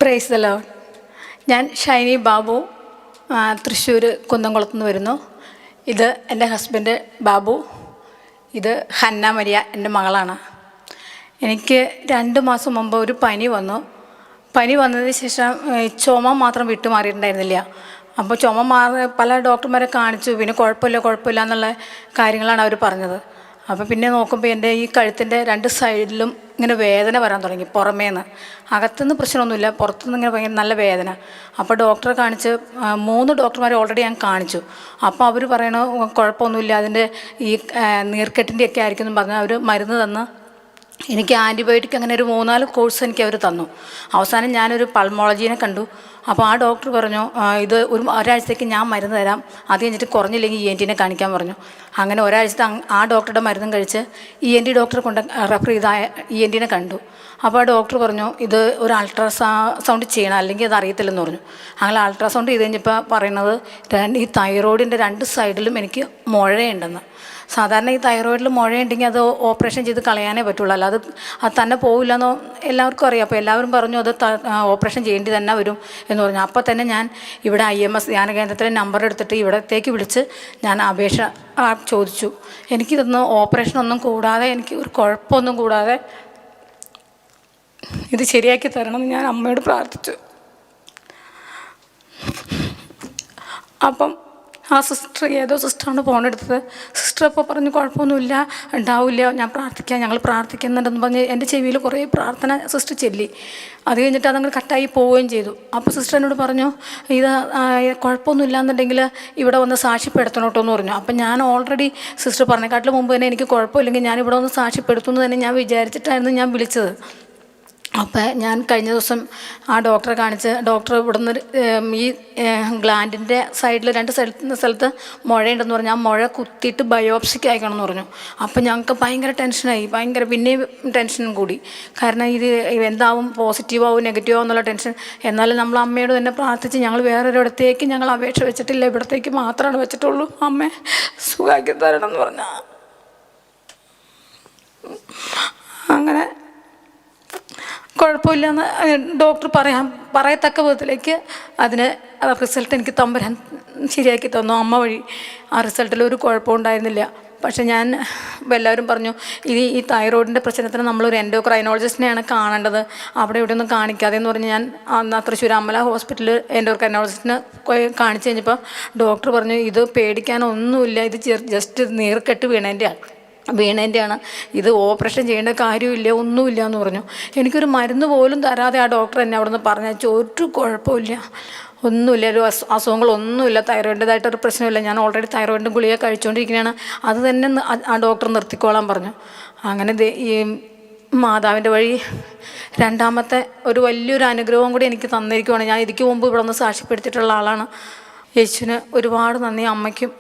Praise the Lord. ഞാൻ ഷൈനി ബാബു, തൃശ്ശൂർ കുന്നംകുളത്തു നിന്ന് വരുന്നു. ഇത് എൻ്റെ ഹസ്ബൻഡ് ബാബു. ഇത് ഹന്ന മരിയ, എൻ്റെ മകളാണ്. എനിക്ക് 2 മാസം മുമ്പ് ഒരു പനി വന്നു. പനി വന്നതിന് ശേഷം ചുമ മാത്രം വിട്ടുമാറിയിട്ടുണ്ടായിരുന്നില്ല. അപ്പോൾ ചുമ പല ഡോക്ടർമാരെ കാണിച്ചു. പിന്നെ കുഴപ്പമില്ല എന്നുള്ള കാര്യങ്ങളാണ് അവർ പറഞ്ഞത്. അപ്പോൾ പിന്നെ നോക്കുമ്പോൾ എൻ്റെ ഈ കഴുത്തിൻ്റെ 2 സൈഡിലും ഇങ്ങനെ വേദന വരാൻ തുടങ്ങി. പുറമേന്ന്, അകത്തുനിന്ന് പ്രശ്നമൊന്നുമില്ല, പുറത്തുനിന്ന് ഇങ്ങനെ ഭയങ്കര നല്ല വേദന. അപ്പോൾ ഡോക്ടറെ കാണിച്ച് 3 ഡോക്ടർമാരെ ഓൾറെഡി ഞാൻ കാണിച്ചു. അപ്പോൾ അവർ പറയണ കുഴപ്പമൊന്നുമില്ല, അതിൻ്റെ ഈ നീർക്കെട്ടിൻ്റെ ഒക്കെ ആയിരിക്കും എന്ന് പറഞ്ഞാൽ അവർ മരുന്ന് തന്ന് എനിക്ക് ആൻറ്റിബയോട്ടിക് അങ്ങനെ ഒരു 3-4 കോഴ്സ് എനിക്ക് അവർ തന്നു. അവസാനം ഞാനൊരു പൾമോളജീനെ കണ്ടു. അപ്പോൾ ആ ഡോക്ടർ പറഞ്ഞു, ഇത് ഒരാഴ്ചത്തേക്ക് ഞാൻ മരുന്ന് തരാം, അത് കഴിഞ്ഞിട്ട് കുറഞ്ഞില്ലെങ്കിൽ ENT കാണിക്കാൻ പറഞ്ഞു. അങ്ങനെ ഒരാഴ്ചത്തെ ആ ഡോക്ടറുടെ മരുന്നും കഴിച്ച് ENT ഡോക്ടറെ കൊണ്ട് റെഫർ ചെയ്ത ENT കണ്ടു. അപ്പോൾ ആ ഡോക്ടർ പറഞ്ഞു, ഇത് ഒരു അൾട്രാസൗണ്ട് ചെയ്യണം, അല്ലെങ്കിൽ അത് അറിയത്തില്ലെന്ന് പറഞ്ഞു. അങ്ങനെ അൾട്രാസൗണ്ട് ചെയ്ത് കഴിഞ്ഞപ്പോൾ പറയുന്നത് ഈ തൈറോയിഡിൻ്റെ 2 സൈഡിലും എനിക്ക് മുഴയുണ്ടെന്ന്. സാധാരണ ഈ തൈറോയിഡിൽ മുഴയുണ്ടെങ്കിൽ അത് ഓപ്പറേഷൻ ചെയ്ത് കളയാനേ പറ്റുള്ളൂ, അല്ലാതെ അത് തന്നെ പോവില്ലെന്നോ എല്ലാവർക്കും അറിയാം. അപ്പോൾ എല്ലാവരും പറഞ്ഞു അത് ഓപ്പറേഷൻ ചെയ്യേണ്ടി തന്നെ വരും എന്ന് പറഞ്ഞു. അപ്പോൾ തന്നെ ഞാൻ ഇവിടെ IMS ധ്യാന കേന്ദ്രത്തിലെ നമ്പർ എടുത്തിട്ട് ഇവിടത്തേക്ക് വിളിച്ച് ഞാൻ അപേക്ഷ ചോദിച്ചു. എനിക്കിതൊന്നും ഓപ്പറേഷനൊന്നും കൂടാതെ, എനിക്ക് ഒരു കുഴപ്പമൊന്നും കൂടാതെ ഇത് ശരിയാക്കി തരണമെന്ന് ഞാൻ അമ്മയോട് പ്രാർത്ഥിച്ചു. അപ്പം ആ സിസ്റ്റർ, ഏതോ സിസ്റ്ററാണ് ഫോൺ എടുത്തത്. സിസ്റ്റർ അപ്പോൾ പറഞ്ഞു കുഴപ്പമൊന്നുമില്ല, ഉണ്ടാവില്ല, ഞാൻ പ്രാർത്ഥിക്കാം, ഞങ്ങൾ പ്രാർത്ഥിക്കുന്നുണ്ടെന്ന് പറഞ്ഞ് എൻ്റെ ചെവിയിൽ കുറേ പ്രാർത്ഥന സിസ്റ്റർ ചൊല്ലി. അത് കഴിഞ്ഞിട്ട് അതങ്ങനെ കട്ടായി പോവുകയും ചെയ്തു. അപ്പോൾ സിസ്റ്റർ എന്നോട് പറഞ്ഞു, ഇത് കുഴപ്പമൊന്നുമില്ല എന്നുണ്ടെങ്കിൽ ഇവിടെ വന്ന് സാക്ഷ്യപ്പെടുത്തണോട്ടോ എന്ന് പറഞ്ഞു. അപ്പം ഞാൻ ഓൾറെഡി സിസ്റ്റർ പറഞ്ഞേക്കാട്ടിൽ മുമ്പ് തന്നെ എനിക്ക് കുഴപ്പമില്ലെങ്കിൽ ഞാൻ ഇവിടെ വന്ന് സാക്ഷ്യപ്പെടുത്തുമെന്ന് തന്നെ ഞാൻ വിചാരിച്ചിട്ടായിരുന്നു ഞാൻ വിളിച്ചത്. അപ്പോൾ ഞാൻ കഴിഞ്ഞ ദിവസം ആ ഡോക്ടറെ കാണിച്ച്, ഡോക്ടർ ഇവിടുന്ന് ഈ ഗ്ലാൻഡിൻ്റെ സൈഡിൽ 2 സ്ഥലത്ത് മുഴയുണ്ടെന്ന് പറഞ്ഞു. ആ മുഴ കുത്തിയിട്ട് ബയോപ്സിക്ക് അയക്കണം എന്ന് പറഞ്ഞു. അപ്പം ഞങ്ങൾക്ക് ഭയങ്കര ടെൻഷനായി, പിന്നെയും ടെൻഷനും കൂടി. കാരണം ഇത് എന്താവും, പോസിറ്റീവാവും നെഗറ്റീവാവും എന്നുള്ള ടെൻഷൻ. എന്നാലും നമ്മൾ അമ്മയോട് തന്നെ പ്രാർത്ഥിച്ച് ഞങ്ങൾ വേറൊരിടത്തേക്ക് ഞങ്ങൾ അപേക്ഷ വെച്ചിട്ടില്ല, ഇവിടത്തേക്ക് മാത്രമാണ് വെച്ചിട്ടുള്ളൂ. അമ്മേ സുഖമാക്കി തരണം എന്ന് പറഞ്ഞാൽ അങ്ങനെ കുഴപ്പമില്ലെന്ന് ഡോക്ടർ പറയത്തക്ക വിധത്തിലേക്ക് അതിന് റിസൾട്ട് എനിക്ക് തമ്പുരാൻ ശരിയാക്കി തന്നു, അമ്മ വഴി. ആ റിസൾട്ടിൽ ഒരു കുഴപ്പമുണ്ടായിരുന്നില്ല. പക്ഷെ ഞാൻ എല്ലാവരും പറഞ്ഞു, ഈ തൈറോയിഡിൻ്റെ പ്രശ്നത്തിന് നമ്മളൊരു എൻഡോക്രൈനോളജിസ്റ്റിനെയാണ് കാണേണ്ടത്, അവിടെ ഇവിടെ ഒന്നും കാണിക്കാതെ എന്ന് പറഞ്ഞ് ഞാൻ തൃശ്ശൂർ അമല ഹോസ്പിറ്റലിൽ എൻഡോക്രൈനോളജിസ്റ്റിനെ കാണിച്ചു കഴിഞ്ഞപ്പോൾ ഡോക്ടർ പറഞ്ഞു, ഇത് പേടിക്കാനൊന്നുമില്ല, ഇത് ജസ്റ്റ് നീർക്കെട്ട് വീണേൻ്റെയാണ്, ഇത് ഓപ്പറേഷൻ ചെയ്യേണ്ട കാര്യമില്ല, ഒന്നുമില്ല എന്ന് പറഞ്ഞു. എനിക്കൊരു മരുന്ന് പോലും തരാതെ ആ ഡോക്ടർ എന്നെ അവിടെ നിന്ന് പറഞ്ഞു, ഒരു കുഴപ്പമില്ല, ഒന്നുമില്ല, ഒരു അസുഖങ്ങളൊന്നുമില്ല, തൈറോയിഡിൻ്റെതായിട്ടൊരു പ്രശ്നമില്ല, ഞാൻ ഓൾറെഡി തൈറോയിഡിൻ്റെ ഗുളിക കഴിച്ചുകൊണ്ടിരിക്കുകയാണ്, അത് തന്നെ ആ ഡോക്ടർ നിർത്തിക്കോളാൻ പറഞ്ഞു. അങ്ങനെ ഈ മാതാവിൻ്റെ വഴി 2ാമത്തെ ഒരു വലിയൊരു അനുഗ്രഹവും കൂടി എനിക്ക് തന്നിരിക്കുവാണ്. ഞാൻ ഇതിക്ക് മുമ്പ് ഇവിടെ നിന്ന് സാക്ഷ്യപ്പെടുത്തിയിട്ടുള്ള ആളാണ്. യേശുവിന് ഒരുപാട് നന്ദി, അമ്മയ്ക്കും